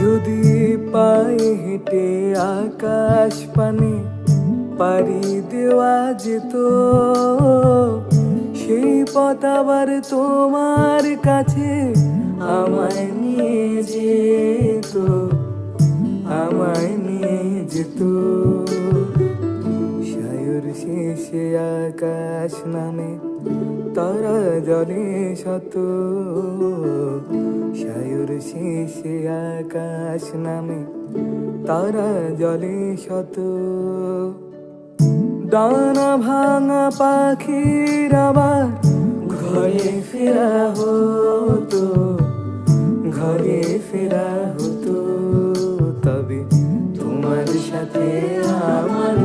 যদি পায়ে হেঁটে আকাশ পানে পাড়ি দেওয়া যেত, সেই পথ আবার তোমার কাছে আমায় নিয়ে যেত, আমায় নিয়ে যেত। সায়র শেষে আকাশ নামে তারা জলে শত, সায়র শেষে আকাশ নামে তারা জলে শত। ডানা ভাঙা পাখির আবার ঘরে ফেরা হতো, ঘরে ফেরা হতো। তবে তোমার সাথে আমার